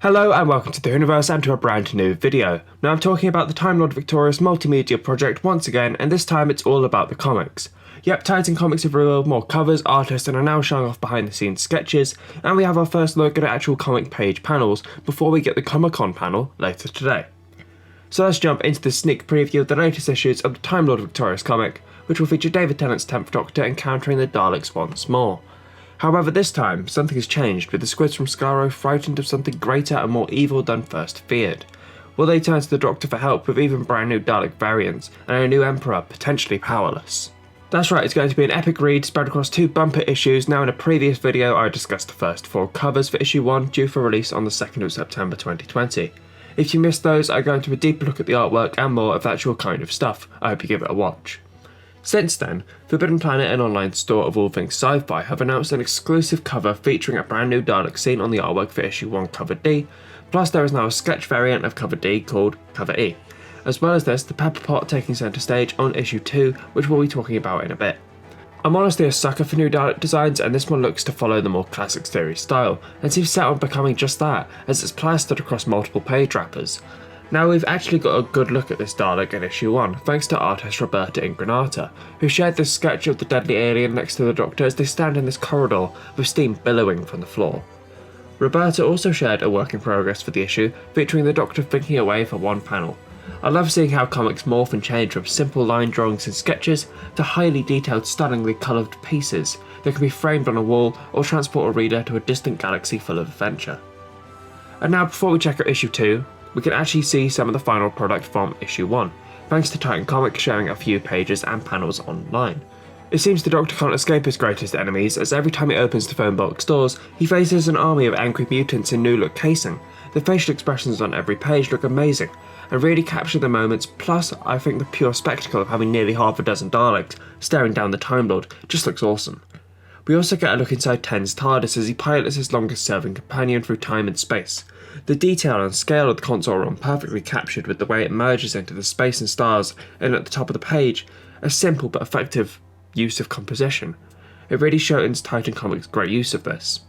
Hello and welcome to the universe and to a brand new video. Now I'm talking about the Time Lord Victorious multimedia project once again, and this time it's all about the comics. Yep, Titan Comics have revealed more covers, artists and are now showing off behind the scenes sketches, and we have our first look at actual comic page panels before we get the Comic-Con panel later today. So let's jump into the sneak preview of the latest issues of the Time Lord Victorious comic, which will feature David Tennant's 10th Doctor encountering the Daleks once more. However, this time, something has changed, with the squids from Skaro frightened of something greater and more evil than first feared. Will they turn to the Doctor for help with even brand new Dalek variants, and a new Emperor potentially powerless? That's right, it's going to be an epic read spread across 2 bumper issues. Now in a previous video I discussed the first 4 covers for issue 1 due for release on the 2nd of September 2020. If you missed those, I go into a deeper look at the artwork and more of the actual kind of stuff. I hope you give it a watch. Since then, Forbidden Planet, an online store of all things sci-fi, have announced an exclusive cover featuring a brand new Dalek scene on the artwork for issue 1 cover D, plus there is now a sketch variant of cover D called cover E. As well as this, the Pepper Pot taking centre stage on issue 2, which we'll be talking about in a bit. I'm honestly a sucker for new Dalek designs, and this one looks to follow the more classic series style, and seems set on becoming just that, as it's plastered across multiple page wrappers. Now we've actually got a good look at this Dalek in issue 1, thanks to artist Roberta Ingranata, who shared this sketch of the deadly alien next to the Doctor as they stand in this corridor with steam billowing from the floor. Roberta also shared a work in progress for the issue, featuring the Doctor thinking away for one panel. I love seeing how comics morph and change from simple line drawings and sketches to highly detailed, stunningly coloured pieces that can be framed on a wall or transport a reader to a distant galaxy full of adventure. And now before we check out issue 2, we can actually see some of the final product from issue 1, thanks to Titan Comics sharing a few pages and panels online. It seems the Doctor can't escape his greatest enemies, as every time he opens the phone box doors, he faces an army of angry mutants in new look casing. The facial expressions on every page look amazing, and really capture the moments, plus I think the pure spectacle of having nearly half a dozen Daleks staring down the Time Lord just looks awesome. We also get a look inside Ten's TARDIS as he pilots his longest serving companion through time and space. The detail and scale of the console room perfectly captured with the way it merges into the space and stars, and at the top of the page, a simple but effective use of composition. It really shows Titan Comics' great use of this.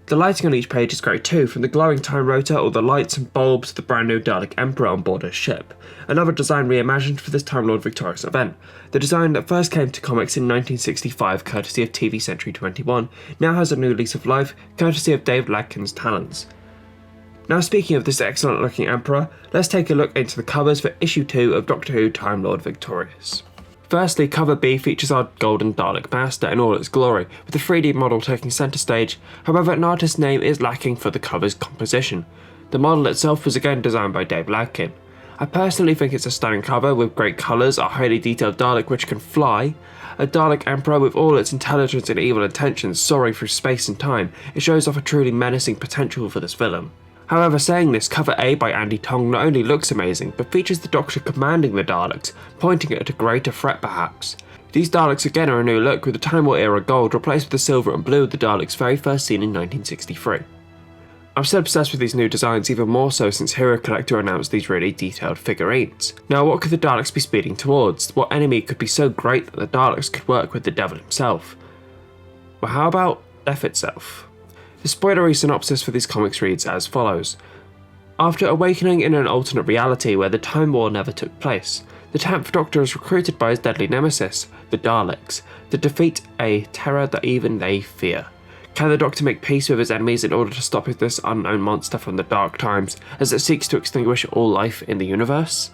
The lighting on each page is great too, from the glowing time rotor or the lights and bulbs to the brand new Dalek Emperor on board his ship. Another design reimagined for this Time Lord Victorious event. The design that first came to comics in 1965 courtesy of TV Century 21 now has a new lease of life courtesy of Dave Ladkin's talents. Now speaking of this excellent looking Emperor, let's take a look into the covers for issue 2 of Doctor Who Time Lord Victorious. Firstly, cover B features our golden Dalek Master in all its glory, with the 3D model taking centre stage. However, an artist's name is lacking for the cover's composition. The model itself was again designed by Dave Ladkin. I personally think it's a stunning cover with great colours, a highly detailed Dalek which can fly, a Dalek Emperor with all its intelligence and evil intentions soaring through space and time. It shows off a truly menacing potential for this villain. However, saying this, cover A by Andy Tong not only looks amazing, but features the Doctor commanding the Daleks, pointing at a greater threat perhaps. These Daleks again are a new look, with the Time War era gold replaced with the silver and blue of the Daleks very first seen in 1963. I'm still obsessed with these new designs, even more so since Hero Collector announced these really detailed figurines. Now what could the Daleks be speeding towards? What enemy could be so great that the Daleks could work with the devil himself? Well, how about death itself? The spoilery synopsis for these comics reads as follows. After awakening in an alternate reality where the Time War never took place, the 10th Doctor is recruited by his deadly nemesis, the Daleks, to defeat a terror that even they fear. Can the Doctor make peace with his enemies in order to stop this unknown monster from the dark times as it seeks to extinguish all life in the universe?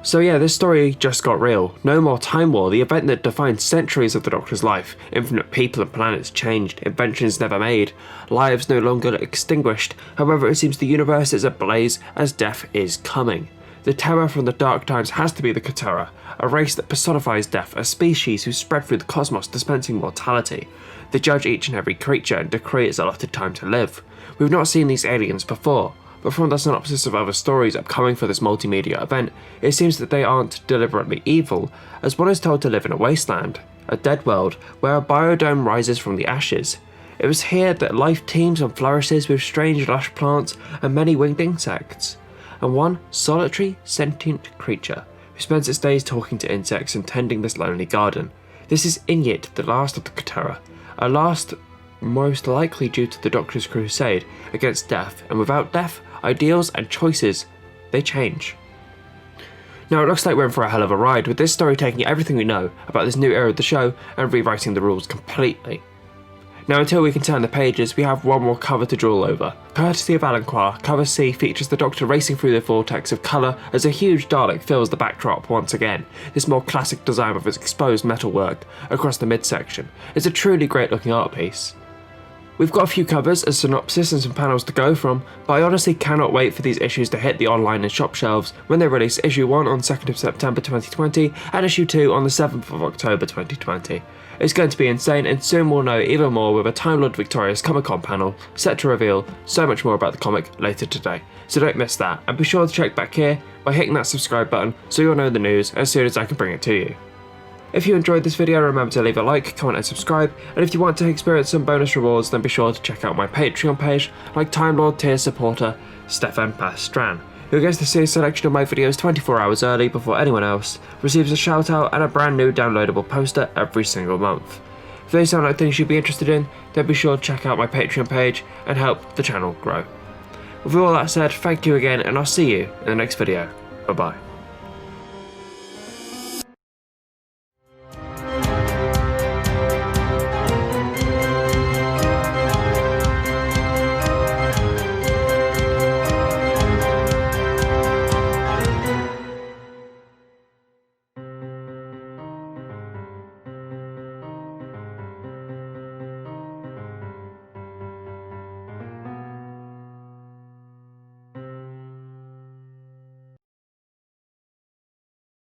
So yeah, this story just got real. No more Time War, the event that defined centuries of the Doctor's life. Infinite people and planets changed, inventions never made, lives no longer extinguished. However, it seems the universe is ablaze as death is coming. The terror from the dark times has to be the Katera, a race that personifies death, a species who spread through the cosmos dispensing mortality. They judge each and every creature and decree its allotted time to live. We've not seen these aliens before, but from the synopsis of other stories upcoming for this multimedia event, it seems that they aren't deliberately evil, as one is told to live in a wasteland, a dead world, where a biodome rises from the ashes. It was here that life teems and flourishes with strange lush plants and many winged insects, and one solitary, sentient creature who spends its days talking to insects and tending this lonely garden. This is Inyit, the last of the Katera, a last most likely due to the Doctor's crusade against death, and without death, ideals and choices, they change. Now it looks like we're in for a hell of a ride, with this story taking everything we know about this new era of the show and rewriting the rules completely. Now until we can turn the pages, we have one more cover to drool over. Courtesy of Alanquois, cover C features the Doctor racing through the vortex of colour as a huge Dalek fills the backdrop once again. This more classic design with its exposed metalwork across the midsection is a truly great looking art piece. We've got a few covers, a synopsis and some panels to go from, but I honestly cannot wait for these issues to hit the online and shop shelves when they release issue 1 on 2nd of September 2020 and issue 2 on the 7th of October 2020. It's going to be insane, and soon we'll know even more with a Time Lord Victorious Comic Con panel set to reveal so much more about the comic later today. So don't miss that, and be sure to check back here by hitting that subscribe button so you'll know the news as soon as I can bring it to you. If you enjoyed this video, remember to leave a like, comment and subscribe, and if you want to experience some bonus rewards, then be sure to check out my Patreon page like Time Lord tier supporter Stefan Pastran, who gets to see a selection of my videos 24 hours early before anyone else, receives a shout out and a brand new downloadable poster every single month. If they sound like things you'd be interested in, then be sure to check out my Patreon page and help the channel grow. With all that said, thank you again, and I'll see you in the next video. Bye bye.